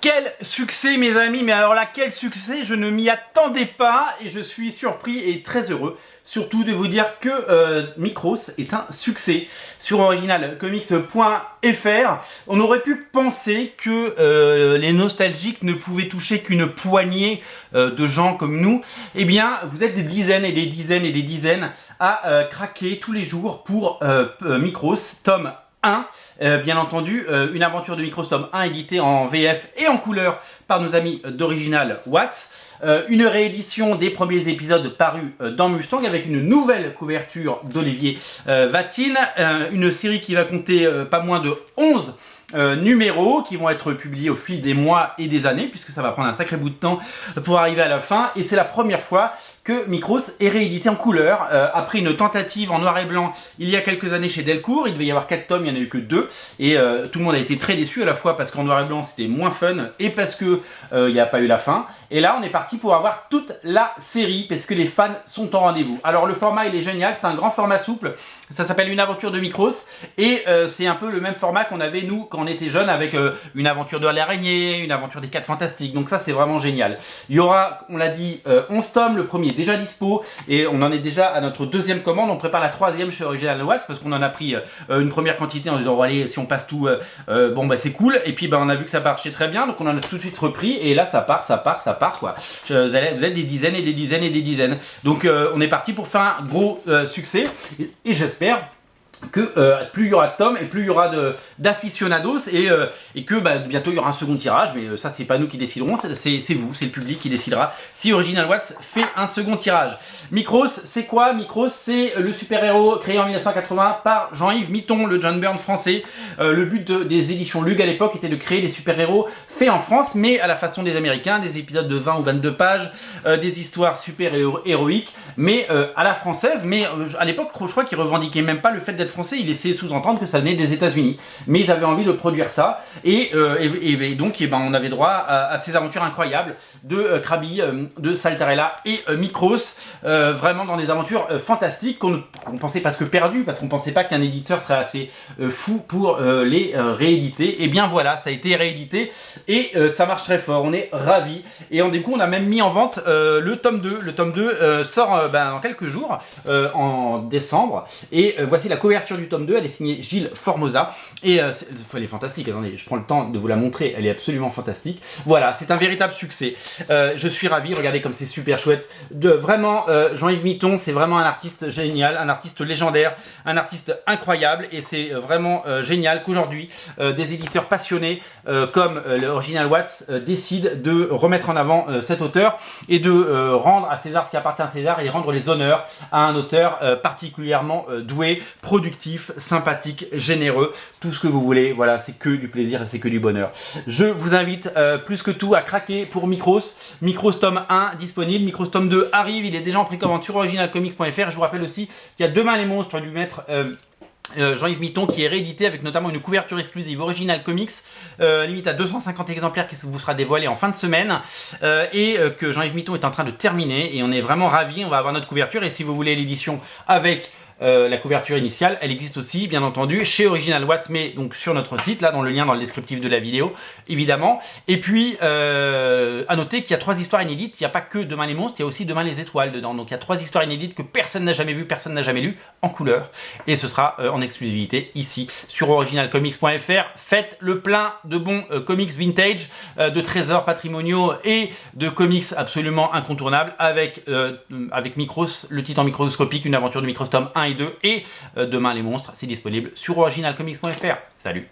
Quel succès mes amis, mais alors là quel succès, je ne m'y attendais pas et je suis surpris et très heureux surtout de vous dire que Micros est un succès sur originalcomics.fr. On aurait pu penser que les nostalgiques ne pouvaient toucher qu'une poignée de gens comme nous. Eh bien vous êtes des dizaines et des dizaines et des dizaines à craquer tous les jours pour Micros tome 1, bien entendu, une aventure de Micros tome 1 éditée en VF et en couleur par nos amis d'Original Watts. Une réédition des premiers épisodes parus dans Mustang avec une nouvelle couverture d'Olivier Vatine. Une série qui va compter pas moins de 11 numéros qui vont être publiés au fil des mois et des années, puisque ça va prendre un sacré bout de temps pour arriver à la fin, et c'est la première fois que Micros est réédité en couleur, après une tentative en noir et blanc il y a quelques années chez Delcourt. Il devait y avoir 4 tomes, il n'y en a eu que 2, et tout le monde a été très déçu, à la fois parce qu'en noir et blanc c'était moins fun, et parce que il n'y a pas eu la fin, et là on est parti pour avoir toute la série, parce que les fans sont en rendez-vous. Alors le format il est génial, c'est un grand format souple, ça s'appelle une aventure de Micros, et c'est un peu le même format qu'on avait nous quand on était jeunes, avec une aventure de l'araignée, une aventure des 4 fantastiques, donc ça c'est vraiment génial. Il y aura, on l'a dit, 11 tomes, le premier est déjà dispo, et on en est déjà à notre deuxième commande, on prépare la troisième chez Original Watts, parce qu'on en a pris une première quantité en disant, oh, allez, si on passe tout, bon bah c'est cool, et puis on a vu que ça marchait très bien, donc on en a tout de suite repris, et là ça part quoi. Vous êtes des dizaines et des dizaines et des dizaines, donc on est parti pour faire un gros succès, et j'espère que plus il y aura de tomes et plus il y aura d'aficionados, et que bientôt il y aura un second tirage, mais ça c'est pas nous qui déciderons, c'est vous, c'est le public qui décidera si Original Watts fait un second tirage. Micros, c'est quoi? Micros, c'est le super-héros créé en 1980 par Jean-Yves Mitton, le John Byrne français. Le but des éditions Lug à l'époque était de créer des super-héros faits en France, mais à la façon des Américains, des épisodes de 20 ou 22 pages, des histoires super-héroïques, mais à la française. Mais à l'époque, je crois qu'ils revendiquaient même pas le fait d'être français, il laissait sous-entendre que ça venait des États-Unis, mais ils avaient envie de produire ça, et donc on avait droit à ces aventures incroyables de Krabi, de Saltarella et Micros, vraiment dans des aventures fantastiques qu'on pensait presque perdues, parce qu'on pensait pas qu'un éditeur serait assez fou pour les rééditer. Et bien voilà, ça a été réédité et ça marche très fort, on est ravis, et du coup on a même mis en vente le tome 2. Le tome 2 sort dans quelques jours, en décembre, et voici la couverture du tome 2, elle est signée Gilles Formosa, et elle est fantastique. Attendez, je prends le temps de vous la montrer, elle est absolument fantastique. Voilà, c'est un véritable succès. Je suis ravi, regardez comme c'est super chouette. Vraiment, Jean-Yves Mitton, c'est vraiment un artiste génial, un artiste légendaire, un artiste incroyable, et c'est vraiment génial qu'aujourd'hui, des éditeurs passionnés comme l'Original Watts décident de remettre en avant cet auteur, et de rendre à César ce qui appartient à César, et rendre les honneurs à un auteur particulièrement doué, productif, sympathique, généreux, tout ce que vous voulez. Voilà, c'est que du plaisir et c'est que du bonheur. Je vous invite plus que tout à craquer pour Micros. Micros tome 1 disponible, Micros tome 2 arrive, il est déjà en précommande sur originalcomics.fr. Je vous rappelle aussi qu'il y a Demain les monstres du maître Jean-Yves Mitton, qui est réédité avec notamment une couverture exclusive Original Comics, limite à 250 exemplaires, qui vous sera dévoilé en fin de semaine, et que Jean-Yves Mitton est en train de terminer, et on est vraiment ravis. On va avoir notre couverture, et si vous voulez l'édition avec la couverture initiale, elle existe aussi bien entendu chez Original Watts, mais donc sur notre site, là dans le lien dans le descriptif de la vidéo évidemment. Et puis à noter qu'il y a 3 histoires inédites, il n'y a pas que Demain les monstres, il y a aussi Demain les étoiles dedans, donc il y a 3 histoires inédites que personne n'a jamais vues, personne n'a jamais lues, en couleur, et ce sera en exclusivité ici sur originalcomics.fr. Faites le plein de bons comics vintage, de trésors patrimoniaux et de comics absolument incontournables avec Micros, le Titan microscopique, une aventure de Micros tome 1 et 2, et Demain les monstres, c'est disponible sur originalcomics.fr. Salut!